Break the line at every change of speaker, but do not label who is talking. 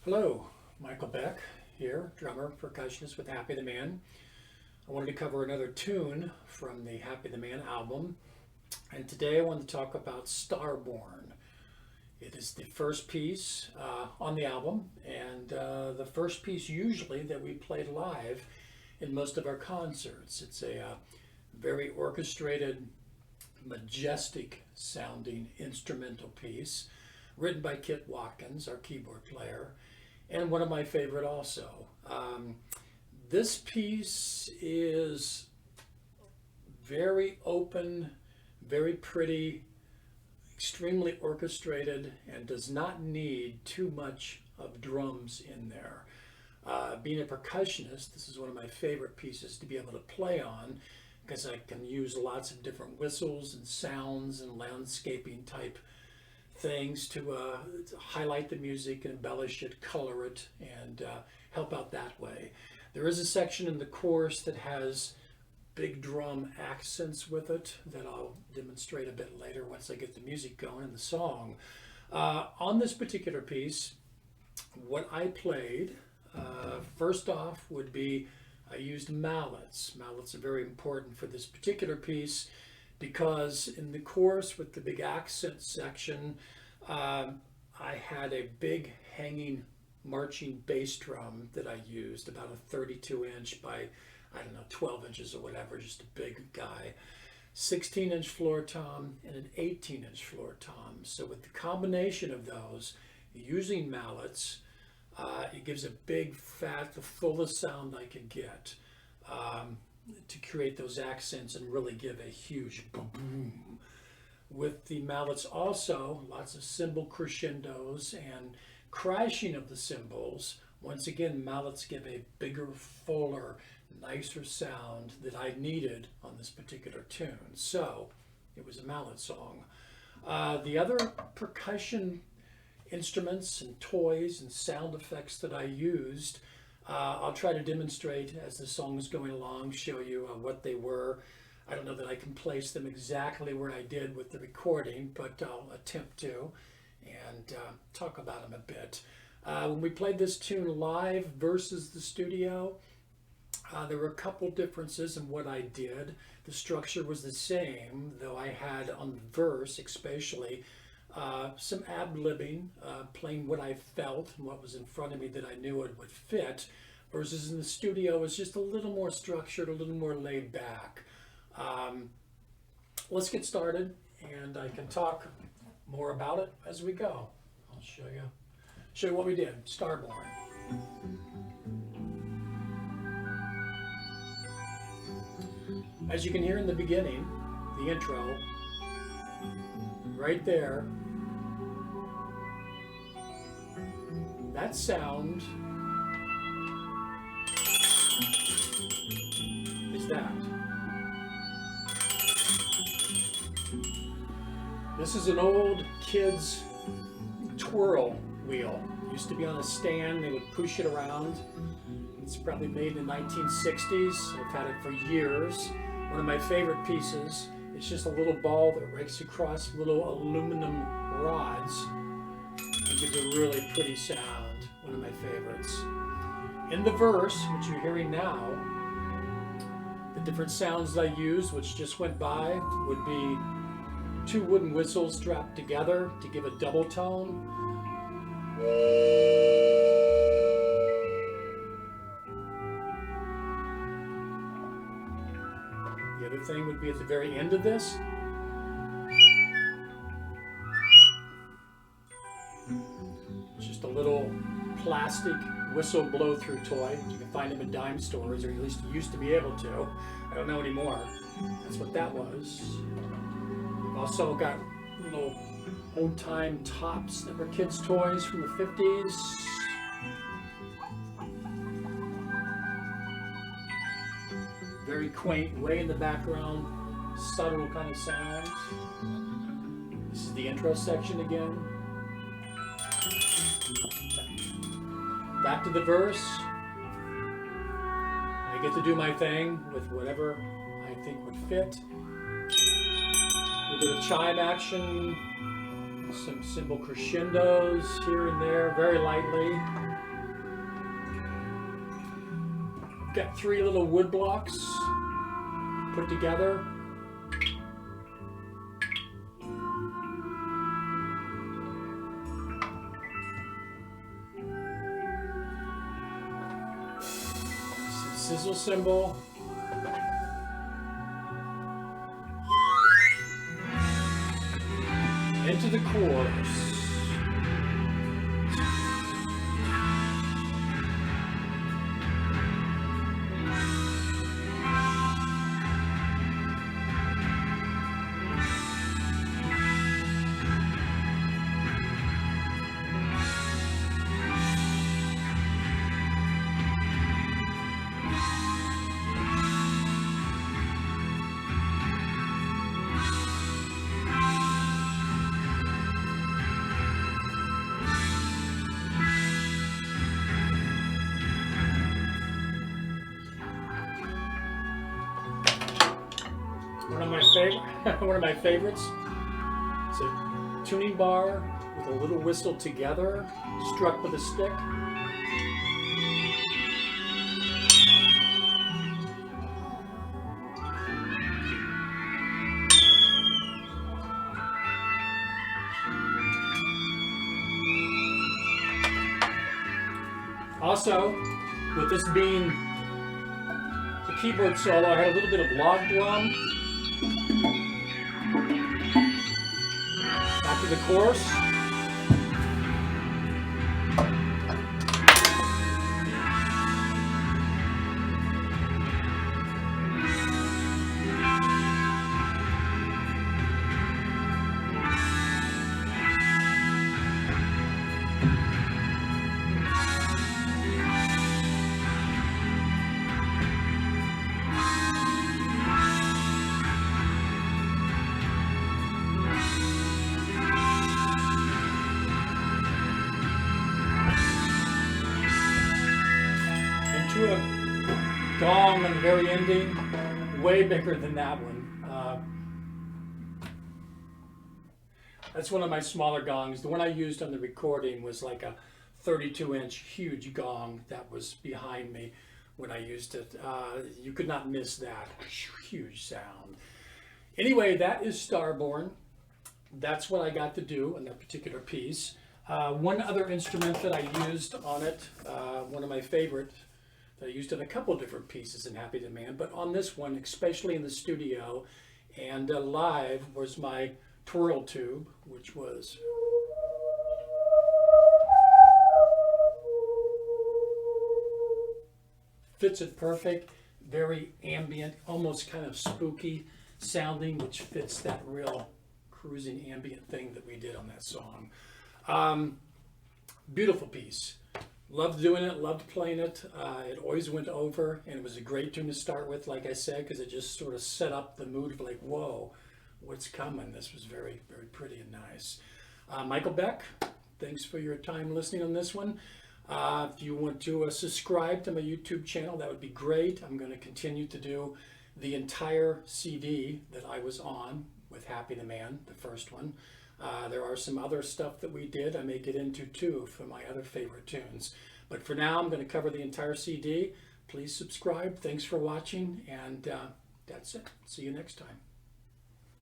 Hello, Michael Beck here, drummer, percussionist with Happy the Man. I wanted to cover another tune from the Happy the Man album, and today I want to talk about Starborn. It is the first piece on the album, and the first piece usually that we played live in most of our concerts. It's a very orchestrated, majestic sounding instrumental piece written by Kit Watkins, our keyboard player, and one of my favorite also. This piece is very open, very pretty, extremely orchestrated, and does not need too much of drums in there. Being a percussionist, this is one of my favorite pieces to be able to play on because I can use lots of different whistles and sounds and landscaping type things to highlight the music, embellish it, color it, and help out that way. There is a section in the chorus that has big drum accents with it that I'll demonstrate a bit later once I get the music going in the song. On this particular piece, what I played, first off would be I used mallets. Mallets are very important for this particular piece because in the chorus with the big accent section, I had a big hanging marching bass drum that I used, about a 32-inch by, 12 inches or whatever, just a big guy. 16-inch floor tom and an 18-inch floor tom. So with the combination of those, using mallets, it gives a big, fat, the fullest sound I could get to create those accents and really give a huge boom. With the mallets also, lots of cymbal crescendos and crashing of the cymbals. Once again, mallets give a bigger, fuller, nicer sound that I needed on this particular tune. So it was a mallet song. The other percussion instruments and toys and sound effects that I used, I'll try to demonstrate as the song is going along, show you what they were. I don't know that I can place them exactly where I did with the recording, but I'll attempt to and talk about them a bit. When we played this tune live versus the studio, there were a couple differences in what I did. The structure was the same, though I had on the verse especially some ad-libbing, playing what I felt and what was in front of me that I knew it would fit, versus in the studio it was just a little more structured, a little more laid back. Let's get started, and I can talk more about it as we go. I'll show you what we did. Starborn. As you can hear in the beginning, the intro, right there, that sound is that. This is an old kid's twirl wheel. It used to be on a stand, they would push it around. It's probably made in the 1960s. I've had it for years. One of my favorite pieces. It's just a little ball that rakes across little aluminum rods. It gives a really pretty sound. One of my favorites. In the verse, which you're hearing now, the different sounds I used, which just went by, would be two wooden whistles strapped together to give a double tone. The other thing would be at the very end of this. It's just a little plastic whistle blow-through toy. You can find them in dime stores, or at least you used to be able to. I don't know anymore. That's what that was. We've also got little old-time tops that were kids' toys from the 50s. Very quaint, way in the background, subtle kind of sounds. This is the intro section again. Back to the verse. I get to do my thing with whatever I think would fit. A little bit of chime action. Some cymbal crescendos here and there, very lightly. Got 3 little wood blocks put together. Some sizzle cymbal. Into the chorus. One of my favorites. It's a tuning bar with a little whistle together, struck with a stick. Also, with this being the keyboard solo, I had a little bit of log drum. After the chorus. A gong on the very ending, way bigger than that one. That's one of my smaller gongs. The one I used on the recording was like a 32-inch huge gong that was behind me when I used it. You could not miss that. Huge sound. Anyway, that is Starborn. That's what I got to do on that particular piece. One other instrument that I used on it, one of my favorite, I used it in a couple different pieces in Happy the Man, but on this one, especially in the studio and live, was my twirl tube, which was fits it perfect, very ambient, almost kind of spooky sounding, which fits that real cruising ambient thing that we did on that song. Beautiful piece. Loved doing it, loved playing it. It always went over, and it was a great tune to start with, like I said, because it just sort of set up the mood of like, whoa, what's coming? This was very, very pretty and nice. Michael Beck, thanks for your time listening on this one. If you want to subscribe to my YouTube channel, that would be great. I'm going to continue to do the entire CD that I was on with Happy the Man, the first one. There are some other stuff that we did. I may get into too for my other favorite tunes. But for now, I'm going to cover the entire CD. Please subscribe. Thanks for watching. And that's it. See you next time.